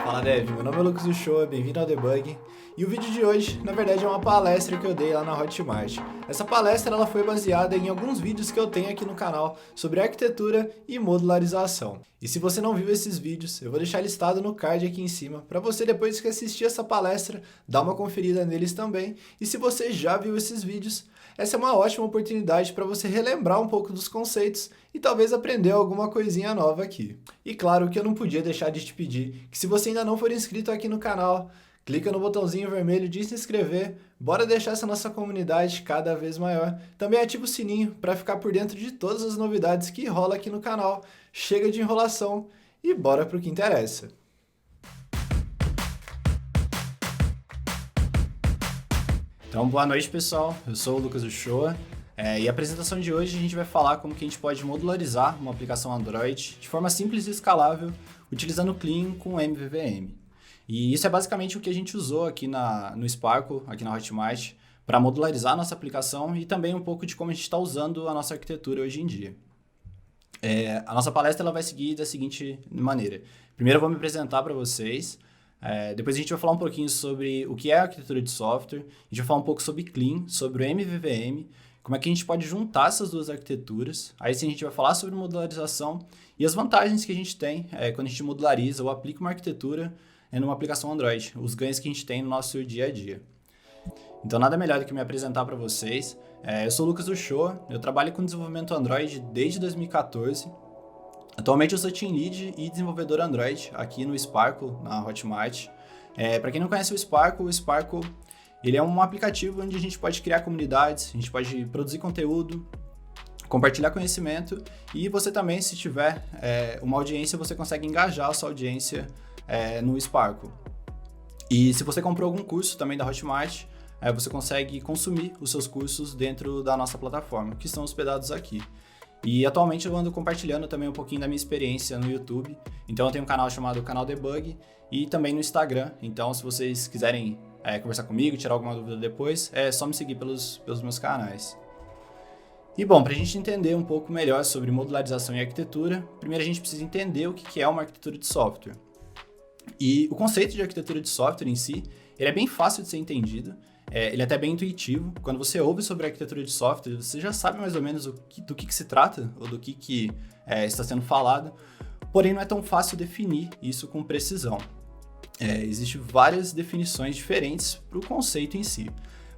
Fala Dev, meu nome é Lucas Uchoa, bem-vindo ao Debug. E o vídeo de hoje, na verdade, é uma palestra que eu dei lá na Hotmart. Essa palestra ela foi baseada em alguns vídeos que eu tenho aqui no canal sobre arquitetura e modularização. E se você não viu esses vídeos, eu vou deixar listado no card aqui em cima, para você depois que assistir essa palestra, dar uma conferida neles também. E se você já viu esses vídeos, essa é uma ótima oportunidade para você relembrar um pouco dos conceitos e talvez aprender alguma coisinha nova aqui. E claro que eu não podia deixar de te pedir que se você ainda não for inscrito aqui no canal, clica no botãozinho vermelho de se inscrever, bora deixar essa nossa comunidade cada vez maior. Também ativa o sininho para ficar por dentro de todas as novidades que rola aqui no canal. Chega de enrolação e bora pro que interessa. Então, boa noite, pessoal. Eu sou o Lucas Uchoa e a apresentação de hoje a gente vai falar como que a gente pode modularizar uma aplicação Android de forma simples e escalável utilizando o Clean com MVVM. E isso é basicamente o que a gente usou aqui no Sparkle, aqui na Hotmart, para modularizar a nossa aplicação e também um pouco de como a gente está usando a nossa arquitetura hoje em dia. A nossa palestra ela vai seguir da seguinte maneira. Primeiro eu vou me apresentar para vocês. Depois a gente vai falar um pouquinho sobre o que é a arquitetura de software, a gente vai falar um pouco sobre Clean, sobre o MVVM, como é que a gente pode juntar essas duas arquiteturas. Aí sim a gente vai falar sobre modularização e as vantagens que a gente tem quando a gente modulariza ou aplica uma arquitetura numa aplicação Android, os ganhos que a gente tem no nosso dia a dia. Então nada melhor do que me apresentar para vocês. Eu sou o Lucas Uchoa, eu trabalho com desenvolvimento Android desde 2014. Atualmente eu sou Team Lead e desenvolvedor Android aqui no Sparkle, na Hotmart. Para quem não conhece o Sparkle ele é um aplicativo onde a gente pode criar comunidades, a gente pode produzir conteúdo, compartilhar conhecimento e você também, se tiver uma audiência, você consegue engajar a sua audiência no Sparkle. E se você comprou algum curso também da Hotmart, você consegue consumir os seus cursos dentro da nossa plataforma, que estão hospedados aqui. E atualmente eu ando compartilhando também um pouquinho da minha experiência no YouTube. Então eu tenho um canal chamado Canal Debug e também no Instagram. Então se vocês quiserem conversar comigo, tirar alguma dúvida depois, é só me seguir pelos meus canais. E bom, para a gente entender um pouco melhor sobre modularização e arquitetura, primeiro a gente precisa entender o que é uma arquitetura de software. E o conceito de arquitetura de software em si, ele é bem fácil de ser entendido. Ele é até bem intuitivo. Quando você ouve sobre a arquitetura de software, você já sabe mais ou menos do que se trata, ou do que está sendo falado, porém não é tão fácil definir isso com precisão. Existem várias definições diferentes para o conceito em si,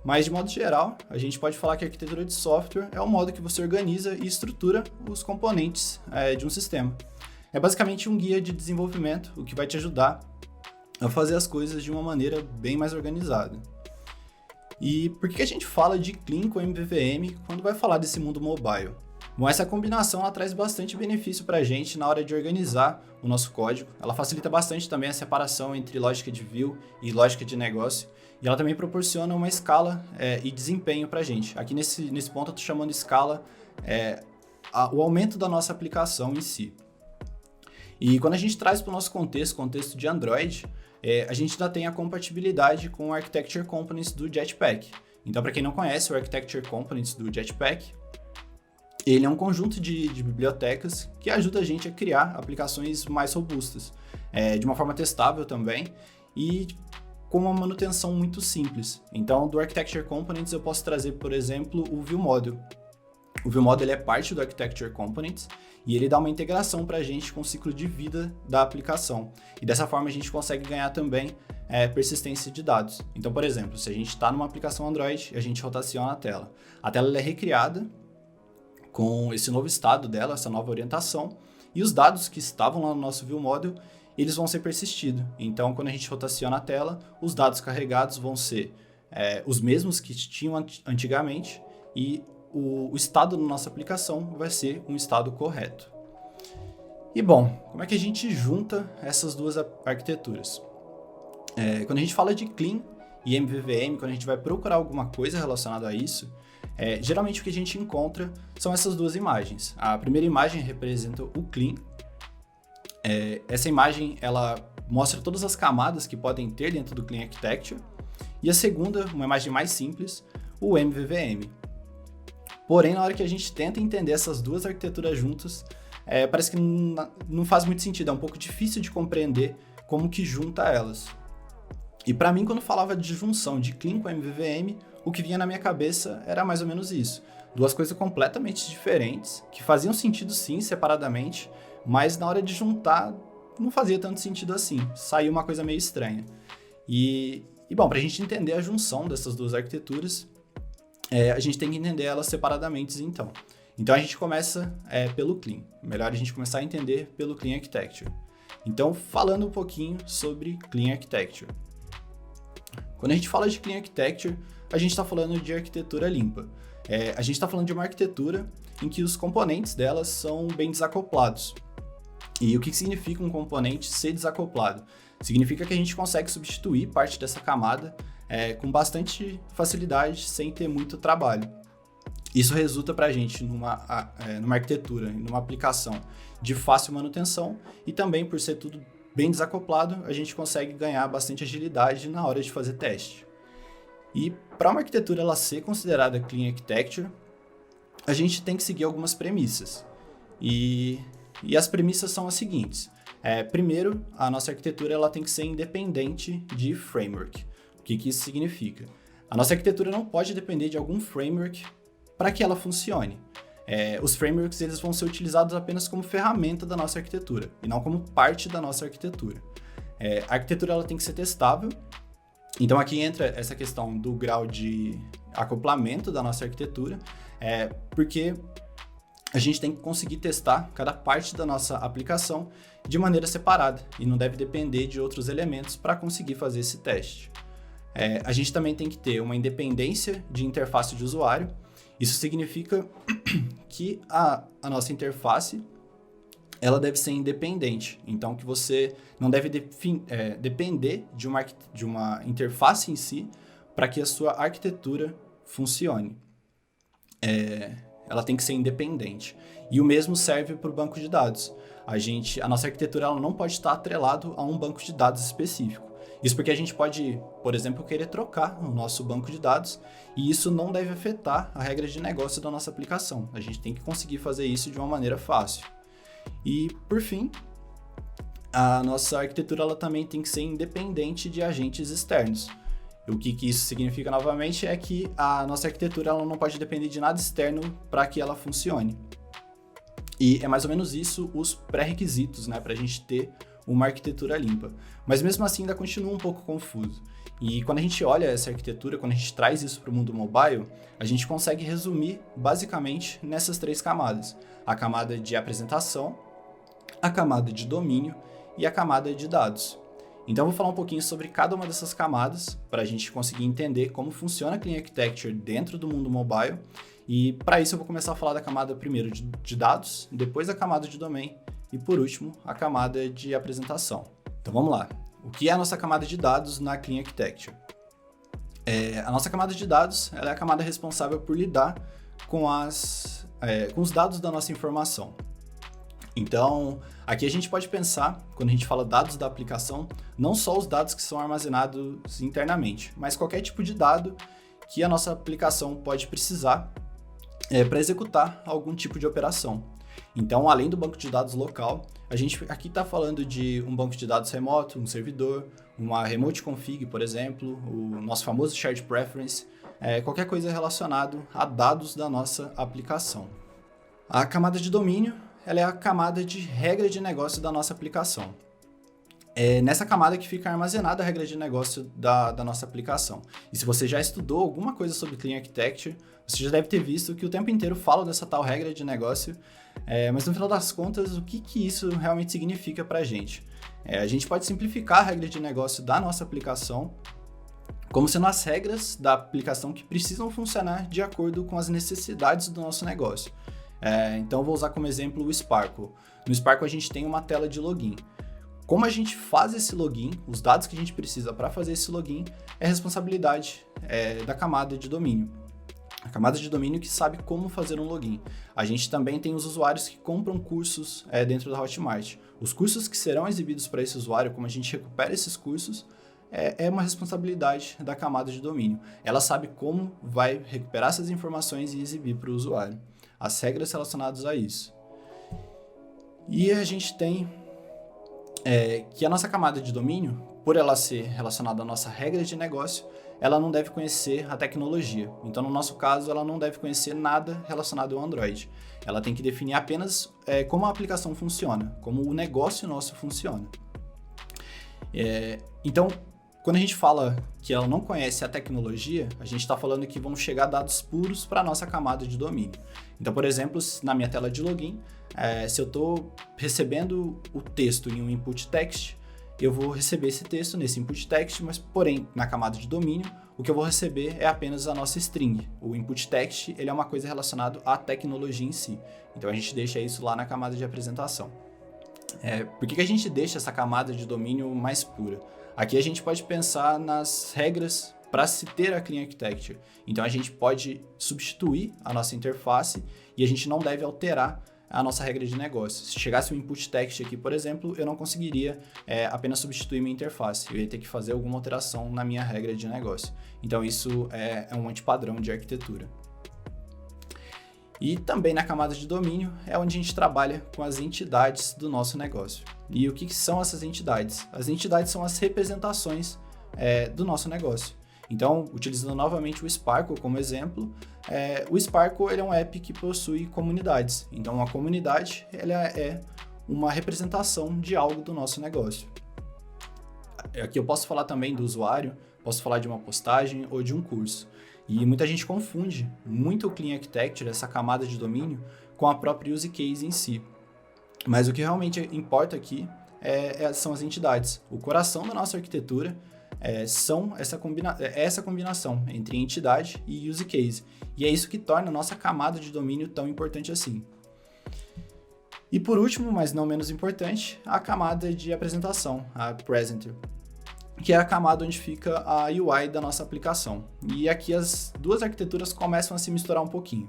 mas de modo geral, a gente pode falar que a arquitetura de software é o modo que você organiza e estrutura os componentes de um sistema. É basicamente um guia de desenvolvimento, o que vai te ajudar a fazer as coisas de uma maneira bem mais organizada. E por que a gente fala de Clean com MVVM quando vai falar desse mundo mobile? Bom, essa combinação ela traz bastante benefício para a gente na hora de organizar o nosso código. Ela facilita bastante também a separação entre lógica de view e lógica de negócio. E ela também proporciona uma escala e desempenho para a gente. Aqui nesse ponto eu estou chamando de escala o aumento da nossa aplicação em si. E quando a gente traz para o nosso contexto de Android, a gente ainda tem a compatibilidade com o Architecture Components do Jetpack. Então, para quem não conhece o Architecture Components do Jetpack, ele é um conjunto de bibliotecas que ajuda a gente a criar aplicações mais robustas, de uma forma testável também e com uma manutenção muito simples. Então, do Architecture Components eu posso trazer, por exemplo, o ViewModel. O ViewModel ele é parte do Architecture Components e ele dá uma integração para a gente com o ciclo de vida da aplicação. E dessa forma a gente consegue ganhar também persistência de dados. Então, por exemplo, se a gente está numa aplicação Android e a gente rotaciona a tela ela é recriada com esse novo estado dela, essa nova orientação, e os dados que estavam lá no nosso ViewModel, eles vão ser persistidos. Então, quando a gente rotaciona a tela, os dados carregados vão ser os mesmos que tinham antigamente e o estado da nossa aplicação vai ser um estado correto. E bom, como é que a gente junta essas duas arquiteturas? Quando a gente fala de Clean e MVVM, quando a gente vai procurar alguma coisa relacionada a isso, geralmente o que a gente encontra são essas duas imagens. A primeira imagem representa o Clean. Essa imagem ela mostra todas as camadas que podem ter dentro do Clean Architecture. E a segunda, uma imagem mais simples, o MVVM. Porém, na hora que a gente tenta entender essas duas arquiteturas juntas, parece que não faz muito sentido, é um pouco difícil de compreender como que junta elas. E para mim, quando falava de junção de Clean com MVVM, o que vinha na minha cabeça era mais ou menos isso. Duas coisas completamente diferentes, que faziam sentido sim, separadamente, mas na hora de juntar, não fazia tanto sentido assim. Saiu uma coisa meio estranha. E bom, para a gente entender a junção dessas duas arquiteturas, a gente tem que entender elas separadamente, então. Então a gente começa pelo Clean. Melhor a gente começar a entender pelo Clean Architecture. Então, falando um pouquinho sobre Clean Architecture. Quando a gente fala de Clean Architecture, a gente está falando de arquitetura limpa. A gente está falando de uma arquitetura em que os componentes delas são bem desacoplados. E o que significa um componente ser desacoplado? Significa que a gente consegue substituir parte dessa camada com bastante facilidade, sem ter muito trabalho. Isso resulta para a gente numa arquitetura, numa aplicação de fácil manutenção e também, por ser tudo bem desacoplado, a gente consegue ganhar bastante agilidade na hora de fazer teste. E para uma arquitetura ela ser considerada Clean Architecture, a gente tem que seguir algumas premissas. E as premissas são as seguintes. Primeiro, a nossa arquitetura ela tem que ser independente de framework. O que isso significa? A nossa arquitetura não pode depender de algum framework para que ela funcione. Os frameworks eles vão ser utilizados apenas como ferramenta da nossa arquitetura e não como parte da nossa arquitetura. A arquitetura ela tem que ser testável. Então aqui entra essa questão do grau de acoplamento da nossa arquitetura, porque a gente tem que conseguir testar cada parte da nossa aplicação de maneira separada e não deve depender de outros elementos para conseguir fazer esse teste. A gente também tem que ter uma independência de interface de usuário. Isso significa que a nossa interface ela deve ser independente. Então, que você não deve depender de uma interface em si para que a sua arquitetura funcione. Ela tem que ser independente. E o mesmo serve para o banco de dados. A nossa arquitetura ela não pode estar atrelado a um banco de dados específico. Isso porque a gente pode, por exemplo, querer trocar o nosso banco de dados e isso não deve afetar a regra de negócio da nossa aplicação. A gente tem que conseguir fazer isso de uma maneira fácil. E, por fim, a nossa arquitetura ela também tem que ser independente de agentes externos. O que isso significa, novamente, é que a nossa arquitetura ela não pode depender de nada externo para que ela funcione. E é mais ou menos isso os pré-requisitos, né, para a gente ter uma arquitetura limpa. Mas mesmo assim ainda continua um pouco confuso. E quando a gente olha essa arquitetura, quando a gente traz isso para o mundo mobile, a gente consegue resumir basicamente nessas três camadas. A camada de apresentação, a camada de domínio e a camada de dados. Então eu vou falar um pouquinho sobre cada uma dessas camadas para a gente conseguir entender como funciona a Clean Architecture dentro do mundo mobile. E para isso eu vou começar a falar da camada primeiro de dados, depois a camada de domain e por último a camada de apresentação. Então vamos lá. O que é a nossa camada de dados na Clean Architecture? A nossa camada de dados ela é a camada responsável por lidar com os dados da nossa informação. Então, aqui a gente pode pensar, quando a gente fala dados da aplicação, não só os dados que são armazenados internamente, mas qualquer tipo de dado que a nossa aplicação pode precisar para executar algum tipo de operação. Então, além do banco de dados local, a gente aqui está falando de um banco de dados remoto, um servidor, uma remote config, por exemplo, o nosso famoso shared preference, qualquer coisa relacionada a dados da nossa aplicação. A camada de domínio ela é a camada de regra de negócio da nossa aplicação. É nessa camada que fica armazenada a regra de negócio da nossa aplicação. E se você já estudou alguma coisa sobre Clean Architecture, você já deve ter visto que o tempo inteiro fala dessa tal regra de negócio, mas no final das contas, o que isso realmente significa para a gente? A gente pode simplificar a regra de negócio da nossa aplicação como sendo as regras da aplicação que precisam funcionar de acordo com as necessidades do nosso negócio. Então, eu vou usar como exemplo o Sparkle. No Sparkle, a gente tem uma tela de login. Como a gente faz esse login, os dados que a gente precisa para fazer esse login, é responsabilidade da camada de domínio. A camada de domínio que sabe como fazer um login. A gente também tem os usuários que compram cursos dentro da Hotmart. Os cursos que serão exibidos para esse usuário, como a gente recupera esses cursos, é uma responsabilidade da camada de domínio. Ela sabe como vai recuperar essas informações e exibir para o usuário. As regras relacionadas a isso. E a gente tem que a nossa camada de domínio, por ela ser relacionada à nossa regra de negócio, ela não deve conhecer a tecnologia. Então, no nosso caso, ela não deve conhecer nada relacionado ao Android. Ela tem que definir apenas como a aplicação funciona, como o negócio nosso funciona. Então, quando a gente fala que ela não conhece a tecnologia, a gente está falando que vão chegar dados puros para a nossa camada de domínio. Então, por exemplo, na minha tela de login, se eu estou recebendo o texto em um input text, eu vou receber esse texto nesse input text, mas porém, na camada de domínio, o que eu vou receber é apenas a nossa string. O input text ele é uma coisa relacionada à tecnologia em si. Então, a gente deixa isso lá na camada de apresentação. Por que a gente deixa essa camada de domínio mais pura? Aqui a gente pode pensar nas regras para se ter a Clean Architecture. Então a gente pode substituir a nossa interface e a gente não deve alterar a nossa regra de negócio. Se chegasse um input text aqui, por exemplo, eu não conseguiria apenas substituir minha interface. Eu ia ter que fazer alguma alteração na minha regra de negócio. Então isso é um antipadrão de arquitetura. E também na camada de domínio é onde a gente trabalha com as entidades do nosso negócio. E o que são essas entidades? As entidades são as representações do nosso negócio. Então, utilizando novamente o Sparkle como exemplo, o Sparkle ele é um app que possui comunidades. Então, uma comunidade ela é uma representação de algo do nosso negócio. Aqui eu posso falar também do usuário, posso falar de uma postagem ou de um curso. E muita gente confunde muito o Clean Architecture, essa camada de domínio, com a própria use case em si. Mas o que realmente importa aqui são as entidades. O coração da nossa arquitetura são essa combinação entre entidade e use case. E é isso que torna a nossa camada de domínio tão importante assim. E por último, mas não menos importante, a camada de apresentação, a Presenter, que é a camada onde fica a UI da nossa aplicação. E aqui as duas arquiteturas começam a se misturar um pouquinho.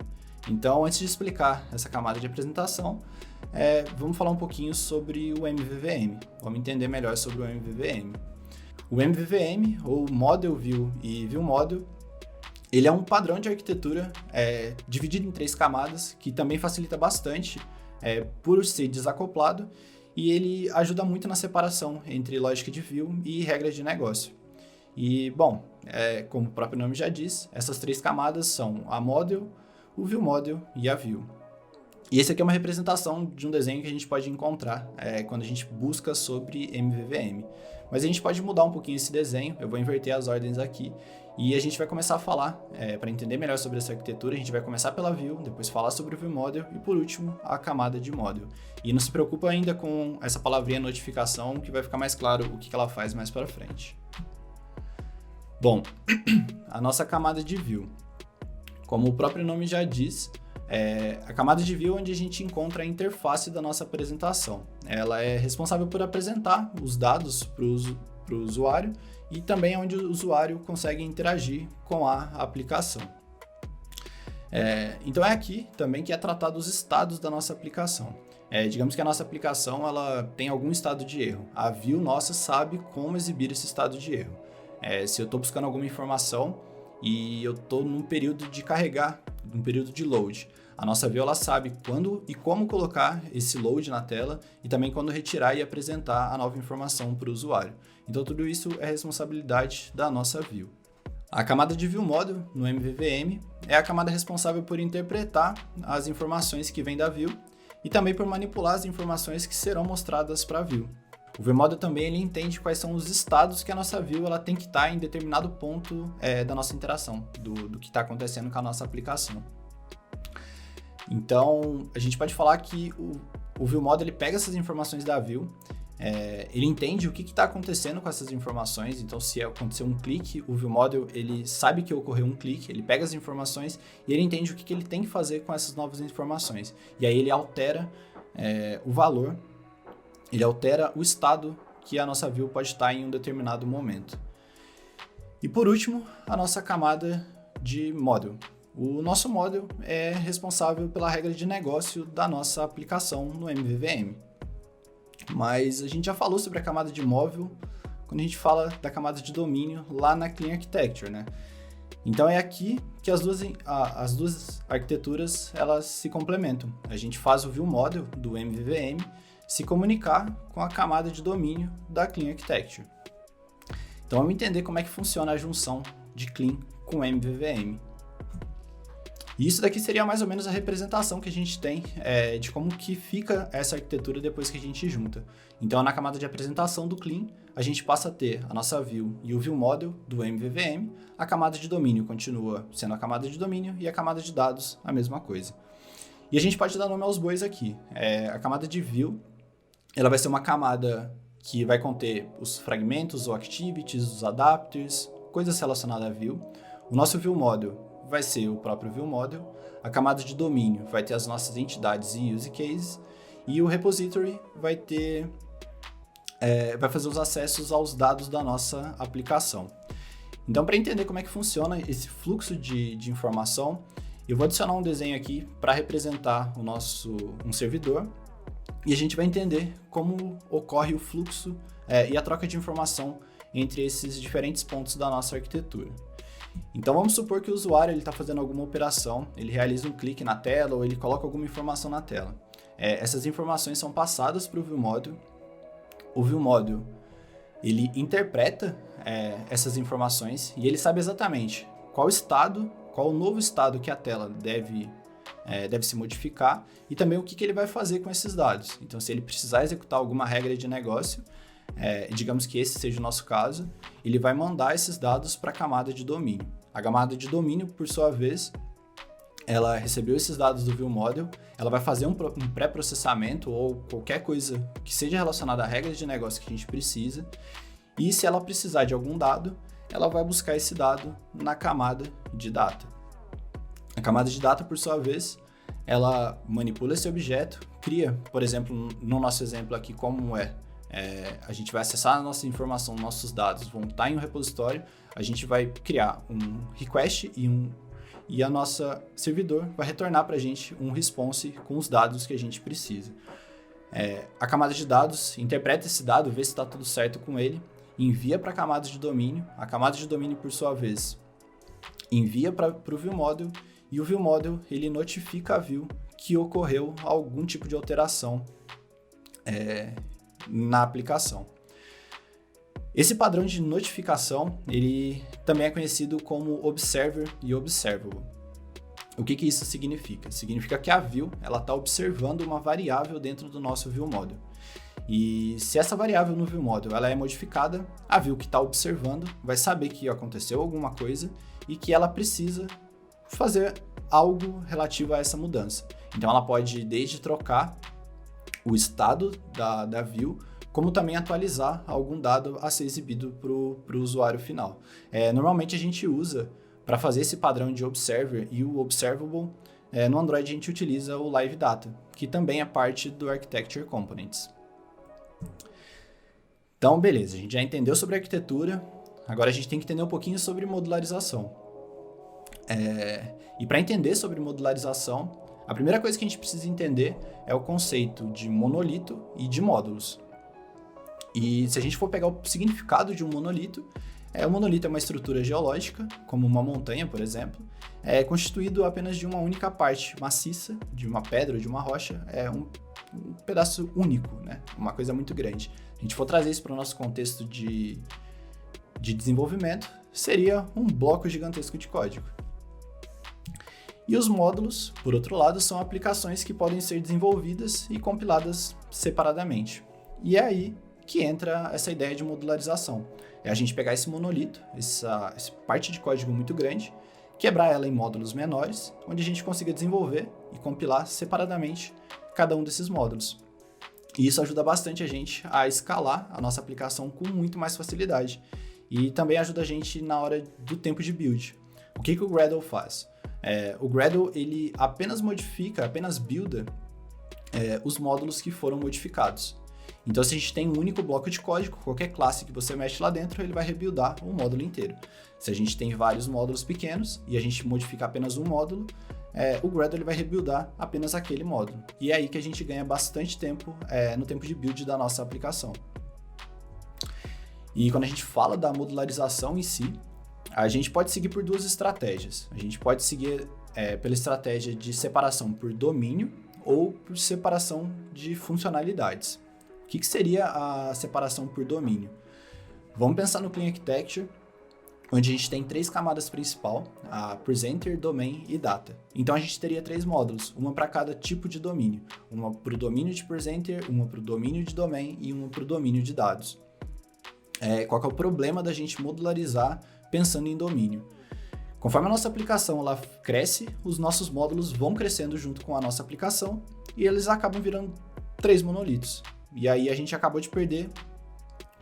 Então, antes de explicar essa camada de apresentação, vamos falar um pouquinho sobre o MVVM. Vamos entender melhor sobre o MVVM. O MVVM, ou Model View e View Model, ele é um padrão de arquitetura dividido em 3 camadas, que também facilita bastante por ser desacoplado, e ele ajuda muito na separação entre lógica de view e regras de negócio. E, bom, como o próprio nome já diz, essas 3 camadas são a Model, o View Model e a View. E esse aqui é uma representação de um desenho que a gente pode encontrar quando a gente busca sobre MVVM. Mas a gente pode mudar um pouquinho esse desenho, eu vou inverter as ordens aqui, e a gente vai começar a falar, para entender melhor sobre essa arquitetura, a gente vai começar pela View, depois falar sobre o View Model e, por último, a camada de Model. E não se preocupa ainda com essa palavrinha notificação, que vai ficar mais claro o que ela faz mais para frente. Bom, a nossa camada de View. Como o próprio nome já diz, a camada de View é onde a gente encontra a interface da nossa apresentação. Ela é responsável por apresentar os dados para o usuário e também é onde o usuário consegue interagir com a aplicação. Então é aqui também que é tratado os estados da nossa aplicação. Digamos que a nossa aplicação ela tem algum estado de erro. A View nossa sabe como exibir esse estado de erro. Se eu estou buscando alguma informação e eu estou num período de carregar, num período de load, a nossa View ela sabe quando e como colocar esse load na tela e também quando retirar e apresentar a nova informação para o usuário. Então tudo isso é responsabilidade da nossa View. A camada de View Model no MVVM é a camada responsável por interpretar as informações que vêm da View e também por manipular as informações que serão mostradas para a View. O View Model também ele entende quais são os estados que a nossa View ela tem que estar em determinado ponto da nossa interação, do que está acontecendo com a nossa aplicação. Então, a gente pode falar que o View Model ele pega essas informações da View, ele entende o que está acontecendo com essas informações. Então, se acontecer um clique, o View Model ele sabe que ocorreu um clique, ele pega as informações e ele entende o que ele tem que fazer com essas novas informações. E aí ele altera o valor, ele altera o estado que a nossa View pode estar em um determinado momento. E por último, a nossa camada de Model. O nosso model é responsável pela regra de negócio da nossa aplicação no MVVM. Mas a gente já falou sobre a camada de móvel quando a gente fala da camada de domínio lá na Clean Architecture, né? Então é aqui que as duas arquiteturas elas se complementam. A gente faz o View Model do MVVM se comunicar com a camada de domínio da Clean Architecture. Então vamos entender como é que funciona a junção de Clean com MVVM. E isso daqui seria mais ou menos a representação que a gente tem de como que fica essa arquitetura depois que a gente junta. Então, na camada de apresentação do Clean, a gente passa a ter a nossa view e o view model do MVVM, a camada de domínio continua sendo a camada de domínio e a camada de dados a mesma coisa. E a gente pode dar nome aos bois aqui. A camada de view, ela vai ser uma camada que vai conter os fragmentos, os activities, os adapters, coisas relacionadas a view. O nosso view model vai ser o próprio view model, a camada de domínio vai ter as nossas entidades e use cases, e o repository vai fazer os acessos aos dados da nossa aplicação. Então, para entender como é que funciona esse fluxo de informação, eu vou adicionar um desenho aqui para representar um servidor, e a gente vai entender como ocorre o fluxo e a troca de informação entre esses diferentes pontos da nossa arquitetura. Então vamos supor que o usuário está fazendo alguma operação, ele realiza um clique na tela ou ele coloca alguma informação na tela. Essas informações são passadas para o ViewModel. O ViewModel ele interpreta essas informações e ele sabe exatamente qual o novo estado que a tela deve se modificar e também o que ele vai fazer com esses dados. Então, se ele precisar executar alguma regra de negócio, digamos que esse seja o nosso caso, ele vai mandar esses dados para a camada de domínio. A camada de domínio, por sua vez, ela recebeu esses dados do ViewModel, ela vai fazer um pré-processamento ou qualquer coisa que seja relacionada à regra de negócio que a gente precisa, e se ela precisar de algum dado, ela vai buscar esse dado na camada de data. A camada de data, por sua vez, ela manipula esse objeto, cria, por exemplo, no nosso exemplo aqui, como a gente vai acessar a nossa informação, nossos dados vão estar em um repositório, a gente vai criar um request e a nossa servidor vai retornar para a gente um response com os dados que a gente precisa. A camada de dados interpreta esse dado, vê se está tudo certo com ele, envia para a camada de domínio, a camada de domínio, por sua vez, envia para o ViewModel, e o ViewModel ele notifica a view que ocorreu algum tipo de alteração na aplicação. Esse padrão de notificação ele também é conhecido como Observer e Observable. O que isso significa? Significa que a view está observando uma variável dentro do nosso ViewModel. E se essa variável no ViewModel ela é modificada, a view que está observando vai saber que aconteceu alguma coisa e que ela precisa fazer algo relativo a essa mudança. Então ela pode desde trocar o estado da view, como também atualizar algum dado a ser exibido para o usuário final. Normalmente a gente usa, para fazer esse padrão de Observer e o Observable, no Android a gente utiliza o Live Data, que também é parte do Architecture Components. Então, beleza, a gente já entendeu sobre arquitetura, agora a gente tem que entender um pouquinho sobre modularização. E para entender sobre modularização, a primeira coisa que a gente precisa entender é o conceito de monolito e de módulos. E se a gente for pegar o significado de um monolito, o monolito é uma estrutura geológica, como uma montanha, por exemplo, constituído apenas de uma única parte maciça, de uma pedra ou de uma rocha, um pedaço único, né? Uma coisa muito grande. Se a gente for trazer isso para o nosso contexto de desenvolvimento, seria um bloco gigantesco de código. E os módulos, por outro lado, são aplicações que podem ser desenvolvidas e compiladas separadamente. E é aí que entra essa ideia de modularização. É a gente pegar esse monolito, essa parte de código muito grande, quebrar ela em módulos menores, onde a gente consiga desenvolver e compilar separadamente cada um desses módulos. E isso ajuda bastante a gente a escalar a nossa aplicação com muito mais facilidade. E também ajuda a gente na hora do tempo de build. O que o Gradle faz? O Gradle ele apenas builda os módulos que foram modificados. Então, se a gente tem um único bloco de código, qualquer classe que você mexe lá dentro, ele vai rebuildar o módulo inteiro. Se a gente tem vários módulos pequenos e a gente modifica apenas um módulo, o Gradle ele vai rebuildar apenas aquele módulo. E é aí que a gente ganha bastante tempo no tempo de build da nossa aplicação. E quando a gente fala da modularização em si, a gente pode seguir por duas estratégias. A gente pode seguir pela estratégia de separação por domínio, ou por separação de funcionalidades. O que seria a separação por domínio? Vamos pensar no Clean Architecture, onde a gente tem 3 camadas principais, a Presenter, Domain e Data. Então a gente teria 3 módulos, uma para cada tipo de domínio. Uma para o domínio de Presenter, uma para o domínio de Domain e uma para o domínio de dados. Qual que é o problema da gente modularizar pensando em domínio? Conforme a nossa aplicação ela cresce, os nossos módulos vão crescendo junto com a nossa aplicação e eles acabam virando 3 monolitos. E aí a gente acabou de perder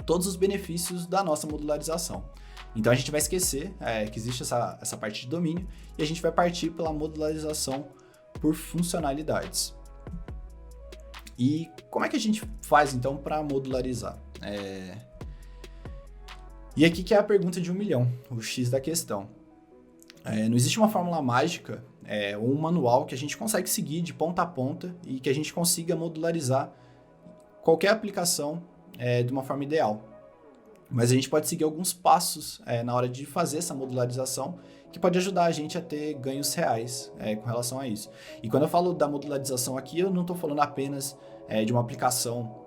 todos os benefícios da nossa modularização. Então a gente vai esquecer que existe essa parte de domínio e a gente vai partir pela modularização por funcionalidades. E como é que a gente faz então para modularizar? E aqui que é a pergunta de 1 milhão, o X da questão. Não existe uma fórmula mágica ou um manual que a gente consegue seguir de ponta a ponta e que a gente consiga modularizar qualquer aplicação de uma forma ideal. Mas a gente pode seguir alguns passos na hora de fazer essa modularização que pode ajudar a gente a ter ganhos reais com relação a isso. E quando eu falo da modularização aqui, eu não estou falando apenas de uma aplicação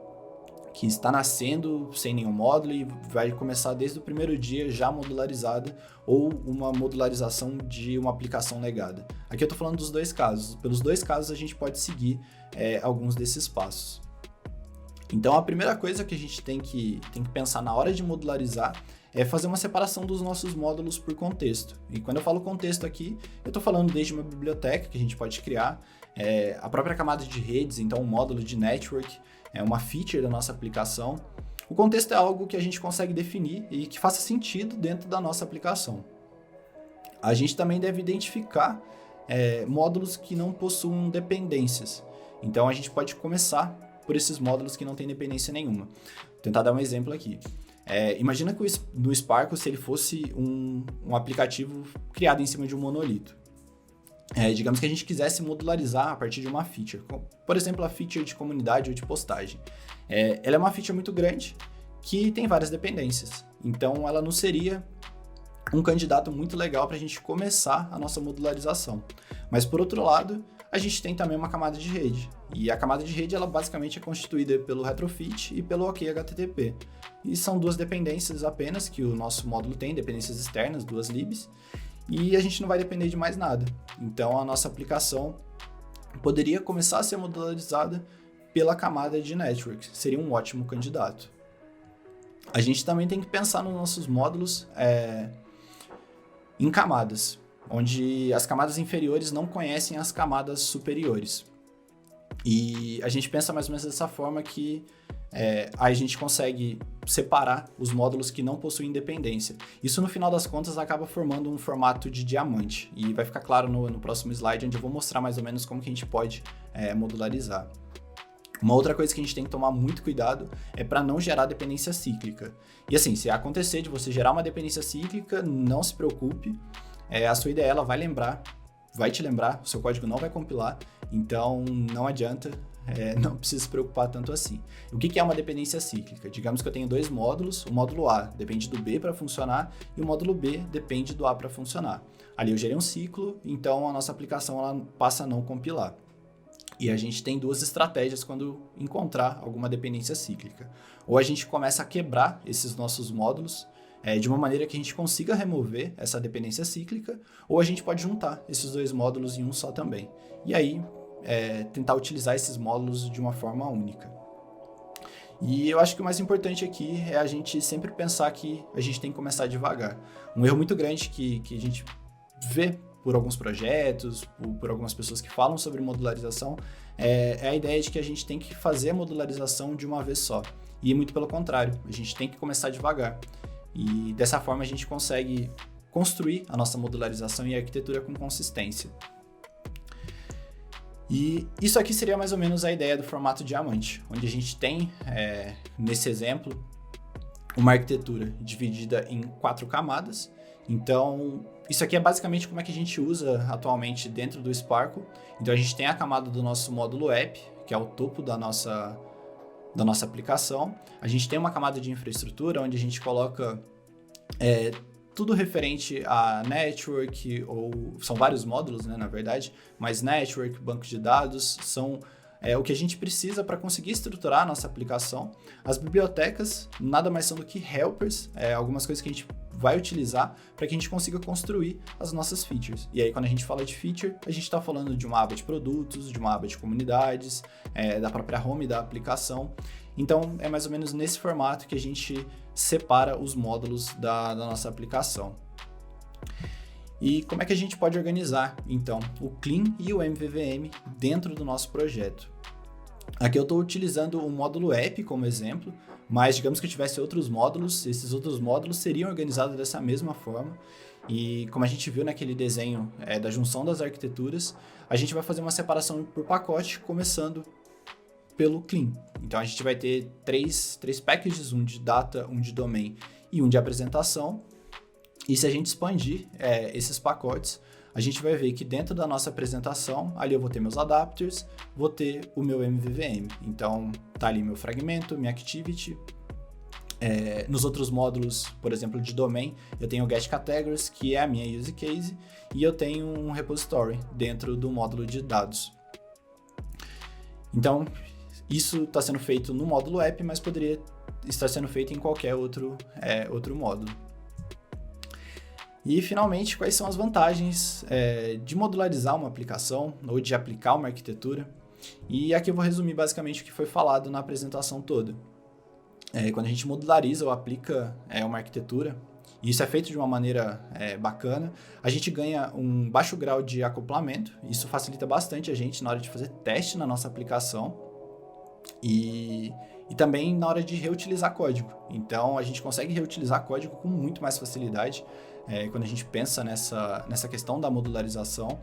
que está nascendo sem nenhum módulo e vai começar desde o primeiro dia já modularizada, ou uma modularização de uma aplicação legada. Aqui eu estou falando dos 2 casos. Pelos 2 casos a gente pode seguir alguns desses passos. Então a primeira coisa que a gente tem que pensar na hora de modularizar é fazer uma separação dos nossos módulos por contexto. E quando eu falo contexto aqui, eu estou falando desde uma biblioteca que a gente pode criar, a própria camada de redes, então um módulo de network, uma feature da nossa aplicação. O contexto é algo que a gente consegue definir e que faça sentido dentro da nossa aplicação. A gente também deve identificar módulos que não possuem dependências. Então a gente pode começar por esses módulos que não têm dependência nenhuma. Vou tentar dar um exemplo aqui. Imagina que no Spark, se ele fosse um aplicativo criado em cima de um monolito. Digamos que a gente quisesse modularizar a partir de uma feature, por exemplo, a feature de comunidade ou de postagem. Ela é uma feature muito grande que tem várias dependências, então ela não seria um candidato muito legal para a gente começar a nossa modularização. Mas por outro lado, a gente tem também uma camada de rede, e a camada de rede ela basicamente é constituída pelo retrofit e pelo OK HTTP. E são 2 dependências apenas que o nosso módulo tem, dependências externas, 2 libs, e a gente não vai depender de mais nada. Então a nossa aplicação poderia começar a ser modularizada pela camada de network, seria um ótimo candidato. A gente também tem que pensar nos nossos módulos em camadas, onde as camadas inferiores não conhecem as camadas superiores. E a gente pensa mais ou menos dessa forma que aí a gente consegue separar os módulos que não possuem dependência. Isso, no final das contas, acaba formando um formato de diamante. E vai ficar claro no próximo slide, onde eu vou mostrar mais ou menos como que a gente pode modularizar. Uma outra coisa que a gente tem que tomar muito cuidado é para não gerar dependência cíclica. E assim, se acontecer de você gerar uma dependência cíclica, não se preocupe. A sua IDE ela vai te lembrar, o seu código não vai compilar, então não adianta, não precisa se preocupar tanto assim. O que é uma dependência cíclica? Digamos que eu tenho 2 módulos, o módulo A depende do B para funcionar e o módulo B depende do A para funcionar. Ali eu gerei um ciclo, então a nossa aplicação ela passa a não compilar. E a gente tem 2 estratégias quando encontrar alguma dependência cíclica. Ou a gente começa a quebrar esses nossos módulos de uma maneira que a gente consiga remover essa dependência cíclica, ou a gente pode juntar esses 2 módulos em um só também. E aí, tentar utilizar esses módulos de uma forma única. E eu acho que o mais importante aqui é a gente sempre pensar que a gente tem que começar devagar. Um erro muito grande que a gente vê por alguns projetos, por algumas pessoas que falam sobre modularização, é a ideia de que a gente tem que fazer a modularização de uma vez só. E muito pelo contrário, a gente tem que começar devagar. E dessa forma a gente consegue construir a nossa modularização e arquitetura com consistência. E isso aqui seria mais ou menos a ideia do formato diamante, onde a gente tem, nesse exemplo, uma arquitetura dividida em 4 camadas. Então, isso aqui é basicamente como é que a gente usa atualmente dentro do Spark. Então, a gente tem a camada do nosso módulo app, que é o topo da nossa aplicação. A gente tem uma camada de infraestrutura, onde a gente coloca tudo referente a network, ou são vários módulos, né, na verdade, mas network, banco de dados, são o que a gente precisa para conseguir estruturar a nossa aplicação. As bibliotecas nada mais são do que helpers, algumas coisas que a gente vai utilizar para que a gente consiga construir as nossas features. E aí, quando a gente fala de feature, a gente está falando de uma aba de produtos, de uma aba de comunidades, da própria home da aplicação. Então, é mais ou menos nesse formato que a gente separa os módulos da nossa aplicação. E como é que a gente pode organizar, então, o Clean e o MVVM dentro do nosso projeto? Aqui eu estou utilizando o módulo App como exemplo, mas digamos que eu tivesse outros módulos, esses outros módulos seriam organizados dessa mesma forma. E como a gente viu naquele desenho da junção das arquiteturas, a gente vai fazer uma separação por pacote, começando pelo Clean. Então a gente vai ter três packages, um de data, um de domain e um de apresentação. E se a gente expandir esses pacotes, a gente vai ver que dentro da nossa apresentação, ali eu vou ter meus adapters, vou ter o meu MVVM. Então, tá ali meu fragmento, minha activity. Nos outros módulos, por exemplo, de domain, eu tenho o get categories, que é a minha use case, e eu tenho um repository dentro do módulo de dados. Então, isso está sendo feito no módulo app, mas poderia estar sendo feito em qualquer outro módulo. E, finalmente, quais são as vantagens de modularizar uma aplicação ou de aplicar uma arquitetura? E aqui eu vou resumir basicamente o que foi falado na apresentação toda. Quando a gente modulariza ou aplica uma arquitetura, e isso é feito de uma maneira bacana, a gente ganha um baixo grau de acoplamento. Isso facilita bastante a gente na hora de fazer teste na nossa aplicação e também na hora de reutilizar código. Então, a gente consegue reutilizar código com muito mais facilidade. Quando a gente pensa nessa questão da modularização,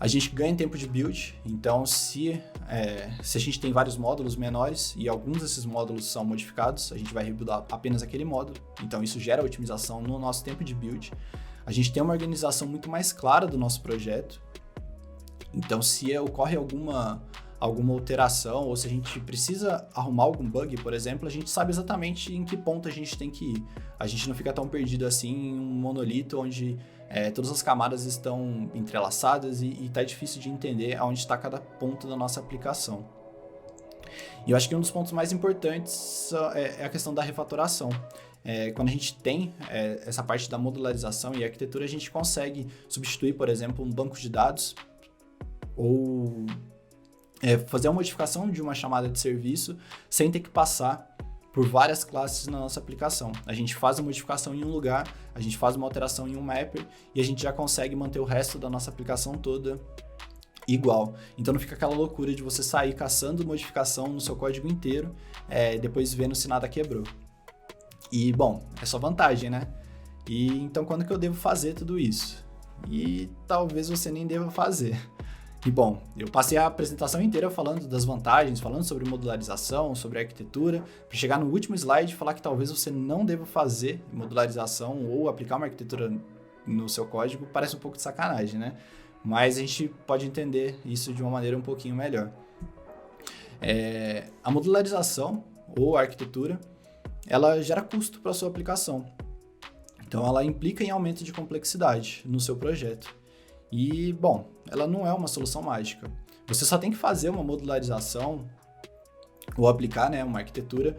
a gente ganha tempo de build. Então, se a gente tem vários módulos menores e alguns desses módulos são modificados, a gente vai rebuildar apenas aquele módulo. Então, isso gera otimização no nosso tempo de build. A gente tem uma organização muito mais clara do nosso projeto. Então, se ocorre alguma alteração, ou se a gente precisa arrumar algum bug, por exemplo, a gente sabe exatamente em que ponto a gente tem que ir. A gente não fica tão perdido assim em um monolito onde todas as camadas estão entrelaçadas e está difícil de entender aonde está cada ponto da nossa aplicação. E eu acho que um dos pontos mais importantes é a questão da refatoração. Quando a gente tem essa parte da modularização e arquitetura, a gente consegue substituir, por exemplo, um banco de dados ou fazer a modificação de uma chamada de serviço sem ter que passar por várias classes na nossa aplicação. A gente faz a modificação em um lugar, a gente faz uma alteração em um mapper e a gente já consegue manter o resto da nossa aplicação toda igual. Então não fica aquela loucura de você sair caçando modificação no seu código inteiro, depois vendo se nada quebrou. E, bom, é só vantagem, né? E então quando que eu devo fazer tudo isso? E talvez você nem deva fazer. E bom, eu passei a apresentação inteira falando das vantagens, falando sobre modularização, sobre arquitetura, para chegar no último slide e falar que talvez você não deva fazer modularização ou aplicar uma arquitetura no seu código. Parece um pouco de sacanagem, né? Mas a gente pode entender isso de uma maneira um pouquinho melhor. A modularização ou a arquitetura, ela gera custo para a sua aplicação. Então ela implica em aumento de complexidade no seu projeto. E, bom, ela não é uma solução mágica. Você só tem que fazer uma modularização ou aplicar uma arquitetura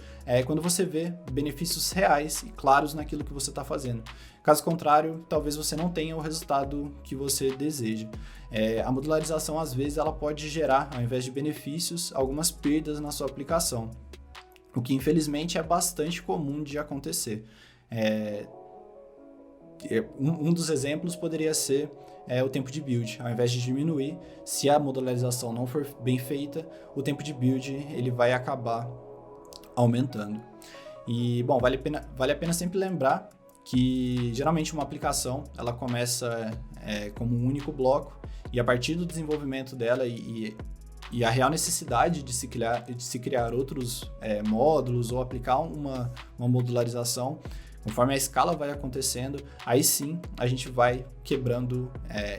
quando você vê benefícios reais e claros naquilo que você está fazendo. Caso contrário, talvez você não tenha o resultado que você deseja. A modularização, às vezes, ela pode gerar, ao invés de benefícios, algumas perdas na sua aplicação, o que, infelizmente, é bastante comum de acontecer. Um dos exemplos poderia ser o tempo de build. Ao invés de diminuir, se a modularização não for bem feita, o tempo de build ele vai acabar aumentando. E, bom, vale a pena sempre lembrar que, geralmente, uma aplicação ela começa como um único bloco e, a partir do desenvolvimento dela e a real necessidade de se criar outros módulos ou aplicar uma modularização, conforme a escala vai acontecendo, aí sim a gente vai quebrando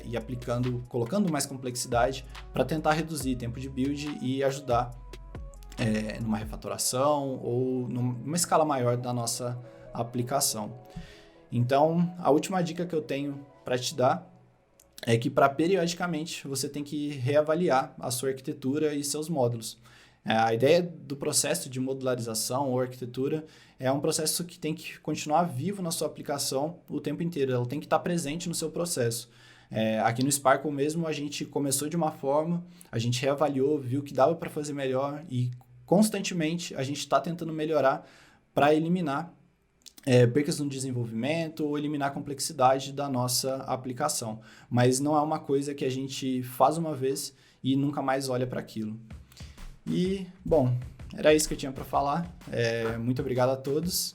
e aplicando, colocando mais complexidade para tentar reduzir tempo de build e ajudar numa refatoração ou numa escala maior da nossa aplicação. Então, a última dica que eu tenho para te dar é que para periodicamente você tem que reavaliar a sua arquitetura e seus módulos. A ideia do processo de modularização ou arquitetura é um processo que tem que continuar vivo na sua aplicação o tempo inteiro, ela tem que estar presente no seu processo. Aqui no Sparkle mesmo, a gente começou de uma forma, a gente reavaliou, viu que dava para fazer melhor e constantemente a gente está tentando melhorar para eliminar percas no desenvolvimento ou eliminar a complexidade da nossa aplicação. Mas não é uma coisa que a gente faz uma vez e nunca mais olha para aquilo. E, bom, era isso que eu tinha para falar. Muito obrigado a todos